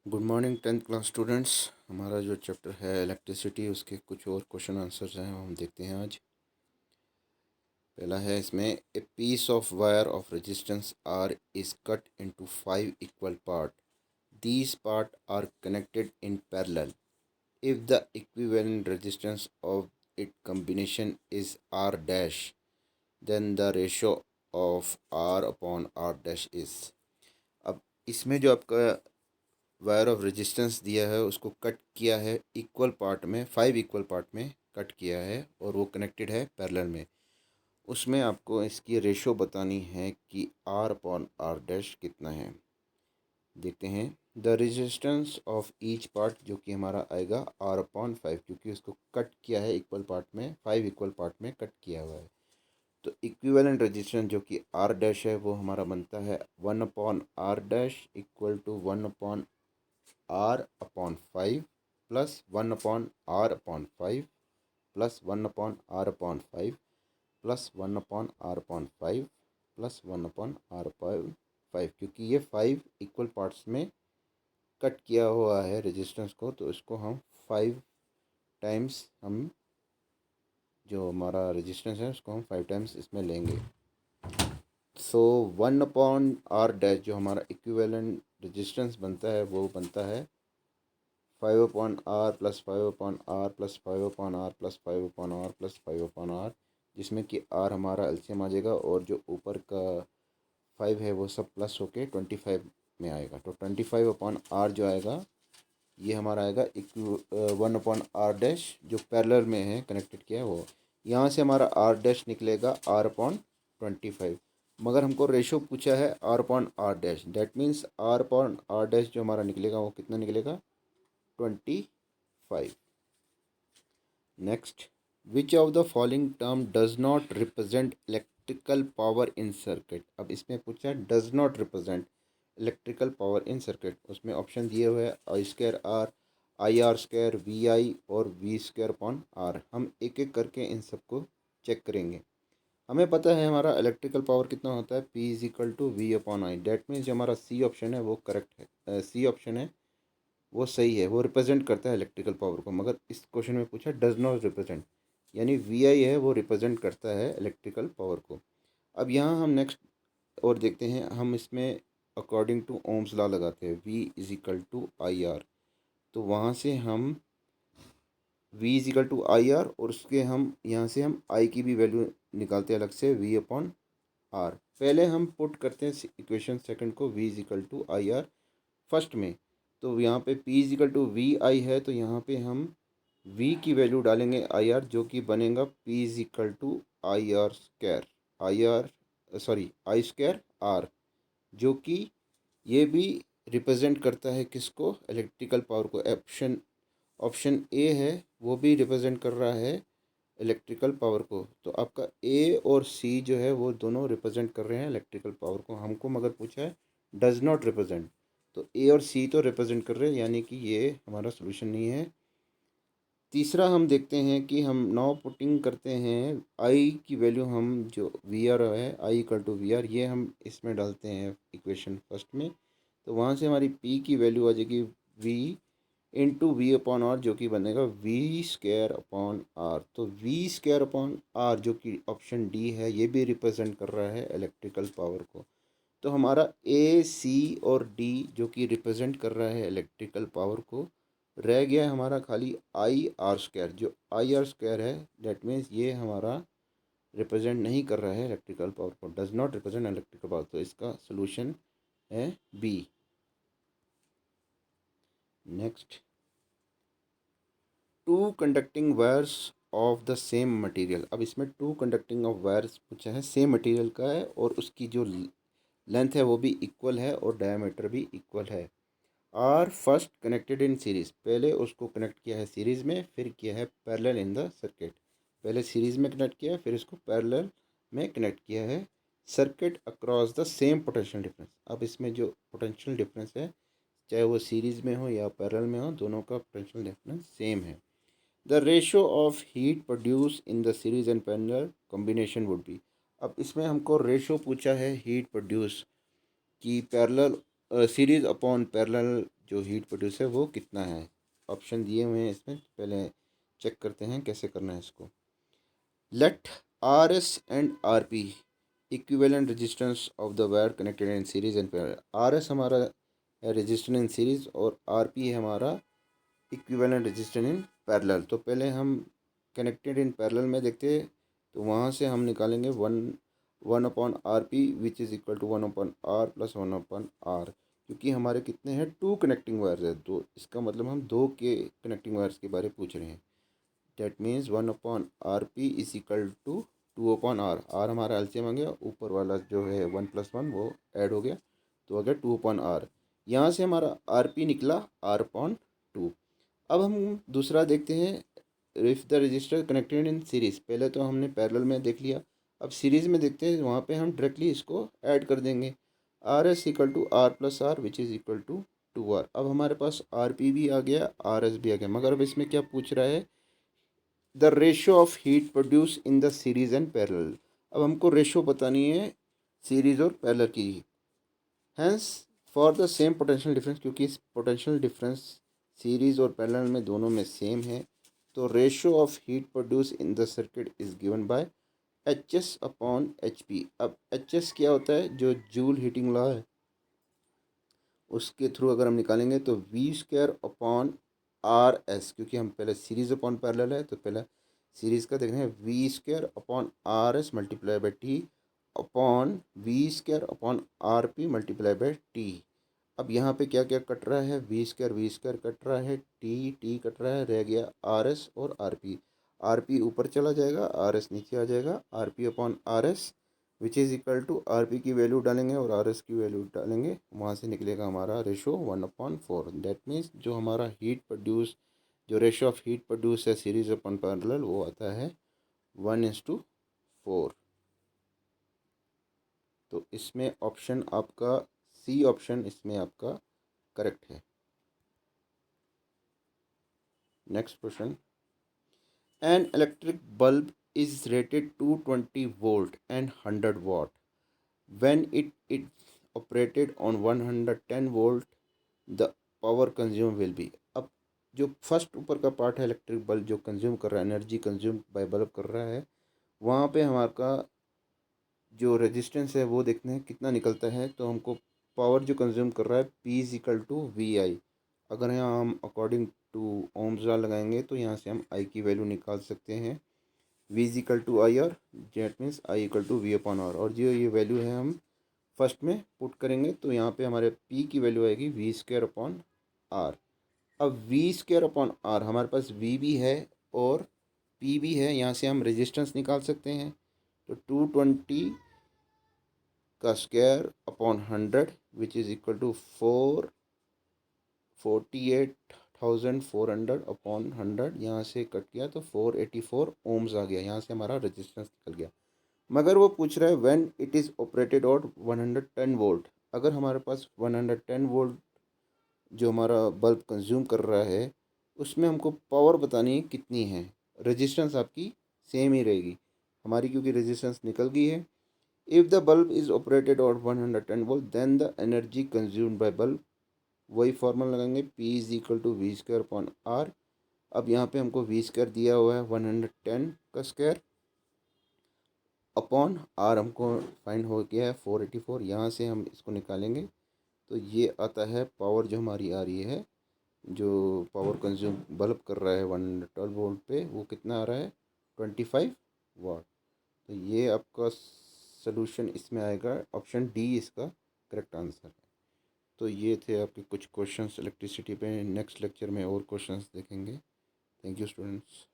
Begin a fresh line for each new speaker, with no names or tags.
Good morning 10th class students. हमारा जो chapter है इलेक्ट्रिसिटी, उसके कुछ और क्वेश्चन आंसर्स हैं, हम देखते हैं आज। पहला है इसमें, a piece of wire of resistance R is cut into 5 equal part. These part are connected in parallel. If the equivalent resistance of it combination is R dash, then the ratio of R upon R dash is. अब इसमें जो आपका wire of resistance दिया है उसको cut किया है equal part में, 5 इक्वल पार्ट में कट किया है और वो कनेक्टेड है पैरेलल में। उसमें आपको इसकी रेशो बतानी है कि आर अपॉन आर डैश कितना है। देखते हैं। The resistance of each part, जो कि हमारा आएगा आर अपॉन 5, क्योंकि उसको कट किया है इक्वल पार्ट में, 5 इक्वल पार्ट में कट किया हुआ है। तो इक्विवेलेंट रेजिस्टेंस जो कि आर डैश है वो हमारा बनता है 1 upon R dash equal to 1 upon R upon 5 plus 1 upon R upon 5 plus 1 upon R upon 5 plus 1 upon R upon 5 plus 1 upon R upon 5, क्योंकि ये 5 इक्वल पार्ट्स में कट किया हुआ है रेजिस्टेंस को, तो इसको हम 5 टाइम्स, हम जो हमारा रेजिस्टेंस है उसको हम 5 टाइम्स इसमें लेंगे। सो 1 अपॉन आर डैश जो हमारा इक्विवेलेंट रेजिस्टेंस बनता है वो बनता है 5 upon R plus 5 upon R plus 5 upon R plus 5 upon R plus 5 upon R, जिसमें कि आर हमारा एलसीएम आ जाएगा और जो ऊपर का 5 है वो सब प्लस होके 25 में आएगा। तो 25 अपॉन आर जो आएगा ये हमारा आएगा 1 अपॉन आर डैश जो पैरेलल में है कनेक्टेड किया है वो। यहाँ से हमारा आर डैश निकलेगा आर अपॉन 25, मगर हमको रेशो पूछा है R upon R dash, that means R upon R dash जो हमारा निकलेगा वो कितना निकलेगा 25। Next, which of the following term does not represent electrical power in circuit. अब इसमें पूछा does not represent electrical power in circuit, उसमें ऑप्शन दिए हुए हैं I square R, I R square, V I और वी स्क्वायर अपॉन आर। हम एक एक करके इन सबको चेक करेंगे। हमें पता है हमारा इलेक्ट्रिकल पावर कितना होता है, P is equal to V upon I. That means जो हमारा सी ऑप्शन है वो करेक्ट है, सी ऑप्शन है वो सही है, वो रिप्रेजेंट करता है इलेक्ट्रिकल पावर को। मगर इस क्वेश्चन में पूछा डज नॉट रिप्रेजेंट, यानी वी आई है वो रिप्रेजेंट करता है इलेक्ट्रिकल पावर को। अब यहाँ हम नेक्स्ट और देखते हैं, हम इसमें अकॉर्डिंग टू ओम्स लॉ लगाते हैं, V is equal to I R. तो वहाँ से हम V is equal to I R और उसके हम यहाँ से हम आई की भी वैल्यू निकालते हैं अलग से, वी अपॉन आर। पहले हम पुट करते हैं इक्वेशन सेकंड को, V is equal to I R first में। तो यहाँ पे P is equal to V I है, तो यहाँ पे हम V की वैल्यू डालेंगे आई आर, जो कि बनेगा P is equal to I R square, I R sorry I square R, जो कि ये भी रिप्रेजेंट करता है किसको, इलेक्ट्रिकल पावर को। ऑप्शन ऑप्शन ए है वो भी रिप्रेजेंट कर रहा है इलेक्ट्रिकल पावर को। तो आपका ए और सी जो है वो दोनों रिप्रेजेंट कर रहे हैं इलेक्ट्रिकल पावर को। हमको मगर पूछा है डज नॉट रिप्रेजेंट, तो ए और सी तो रिप्रेजेंट कर रहे हैं, यानी कि ये हमारा सोल्यूशन नहीं है। तीसरा हम देखते हैं कि हम नाउ पुटिंग करते हैं आई की वैल्यू, हम जो वी आर है आई इक्वल टू वी आर, ये हम इसमें डालते हैं इक्वेशन फर्स्ट में। तो वहाँ से हमारी पी की वैल्यू आ जाएगी V into V upon R, जो कि बनेगा वी स्क्वायर अपॉन आर। तो वी स्क्वायर अपॉन आर जो कि ऑप्शन डी है, ये भी रिप्रेजेंट कर रहा है इलेक्ट्रिकल पावर को। तो हमारा ए सी और डी जो कि रिप्रेजेंट कर रहा है इलेक्ट्रिकल पावर को, रह गया हमारा खाली आई आर स्क्वायर। जो आई आर स्क्वायर है डेट मीन्स ये हमारा रिप्रेजेंट नहीं कर रहा है इलेक्ट्रिकल पावर को, does not represent electrical power. तो इसका सोल्यूशन है B. Next, two conducting wires of the same material. अब इसमें टू कंडक्टिंग ऑफ वायर्स पूछा है, सेम मटेरियल का है और उसकी जो लेंथ है वो भी इक्वल है और डायमीटर भी इक्वल है। Are first connected in series, पहले उसको कनेक्ट किया है सीरीज़ में, फिर किया है पैरेलल इन द सर्किट। पहले सीरीज़ में कनेक्ट किया है, फिर इसको पैरेलल में कनेक्ट किया है। Circuit across the same potential difference. अब इसमें जो पोटेंशियल डिफरेंस है, चाहे वो सीरीज़ में हो या पैरेलल में हो, दोनों का पोटेंशियल डिफरेंस सेम है। The ratio of heat produce in the series and parallel combination would be. अब इसमें हमको रेशो पूछा है हीट प्रोड्यूस की पैरेलल सीरीज अपॉन पैरेलल जो हीट प्रोड्यूस है वो कितना है। ऑप्शन दिए हुए हैं इसमें, पहले चेक करते हैं कैसे करना है इसको। Let R S and R P equivalent resistance of the wire connected in series and parallel. R S हमारा रेजिस्टेंस इन सीरीज और आर पी है हमारा इक्विवेलेंट रेजिस्टेंस इन पैरेलल। तो पहले हम कनेक्टेड इन पैरेलल में देखते हैं, तो वहाँ से हम निकालेंगे one upon R P which is equal to one upon R plus one upon R, क्योंकि हमारे कितने हैं, टू कनेक्टिंग वायर्स है, तो इसका मतलब हम दो के कनेक्टिंग वायर्स के बारे में पूछ रहे हैं। That means one upon R P is equal to two upon R. R हमारा एलसीएम आ गया, ऊपर वाला जो है वन प्लस वन वो ऐड हो गया, तो आ गया टू अपॉन आर। यहाँ से हमारा आर पी निकला आर अपॉन टू। अब हम दूसरा देखते हैं, if the register connected in series. पहले तो हमने पैरेलल में देख लिया, अब सीरीज में देखते हैं, वहाँ पे हम डायरेक्टली इसको ऐड कर देंगे। R S equal to R plus R which is equal to two R. अब हमारे पास आर पी भी आ गया, आर एस भी आ गया, मगर अब इसमें क्या पूछ रहा है, the ratio of heat produce in the series and parallel. अब हमको रेशो बतानी है सीरीज और पैरेलल की। Hence for the same potential difference, क्योंकि इस पोटेंशियल डिफरेंस सीरीज और पैरेलल में दोनों में सेम है, तो ratio of heat produce in the circuit is given by H S upon H P. अब एच एस क्या होता है, जो जूल हीटिंग लॉ है उसके थ्रू अगर हम निकालेंगे तो V square upon R S, क्योंकि हम पहले सीरीज अपॉन पैरेलल है तो पहले सीरीज का देखते हैं, V square upon R S multiply by T upon V square upon R P multiply by T. अब यहाँ पे क्या क्या कट रहा है, वी स्क्वायर कट रहा है, टी कट रहा है, रह गया आर एस और आर पी। आर पी ऊपर चला जाएगा, आर एस नीचे आ जाएगा, R P upon R S which is equal to R P की वैल्यू डालेंगे और आर एस की वैल्यू डालेंगे, वहाँ से निकलेगा हमारा ratio one upon four. That means जो हमारा हीट प्रोड्यूस, जो रेशो ऑफ हीट प्रोड्यूस है सीरीज अपॉन पैरेलल, वो आता है 1:4। तो इसमें ऑप्शन आपका सी ऑप्शन इसमें आपका करेक्ट है। Next question, an electric bulb is rated 220 volt and 100 watt when it operated on 110 volt, the power consumed will be। अब जो फर्स्ट ऊपर का पार्ट है, इलेक्ट्रिक बल्ब जो कंज्यूम कर रहा है, एनर्जी कंज्यूम बाय बल्ब कर रहा है, वहाँ पे हमारा जो रेजिस्टेंस है वो देखते हैं कितना निकलता है। तो हमको पावर जो कंज्यूम कर रहा है P is equal to V I. अगर यहाँ हम अकॉर्डिंग टू ओम्स लॉ लगाएंगे तो यहाँ से हम आई की वैल्यू निकाल सकते हैं, V is equal to I R, that means I equal to V upon R. और जो ये वैल्यू है हम फर्स्ट में पुट करेंगे तो यहाँ पे हमारे P की वैल्यू आएगी वी स्क्वायर अपॉन आर। अब वी स्क्वायर अपॉन आर हमारे पास V भी है और P भी है, यहाँ से हम रेजिस्टेंस निकाल सकते हैं। तो 220 का square upon 100 which is equal to 448,400 upon 100, यहाँ से कट गया तो 484 ओम्स आ गया, यहाँ से हमारा रेजिस्टेंस निकल गया। मगर वो पूछ रहा है when it is operated on 110 volt. अगर हमारे पास 110 वोल्ट जो हमारा बल्ब कंज्यूम कर रहा है, उसमें हमको पावर बतानी है कितनी है। रेजिस्टेंस आपकी सेम ही रहेगी हमारी, क्योंकि रेजिस्टेंस निकल गई है। If the bulb is operated on 110 volt then the energy consumed by bulb, वही फॉर्मूला लगाएंगे, P is equal to V square upon R. अब यहाँ पे हमको वी स्क्वायर दिया हुआ है 110 का स्क्वायर अपॉन आर हमको फाइंड हो गया है 484। यहाँ से हम इसको निकालेंगे तो ये आता है पावर जो हमारी आ रही है, जो पावर कंज्यूम बल्ब कर रहा है 112 वोल्ट पे, वो कितना आ रहा है 25 वाट। तो ये आपका सलूशन इसमें आएगा, ऑप्शन डी इसका करेक्ट आंसर है। तो ये थे आपके कुछ क्वेश्चंस इलेक्ट्रिसिटी पे। नेक्स्ट लेक्चर में और क्वेश्चंस देखेंगे। Thank you students.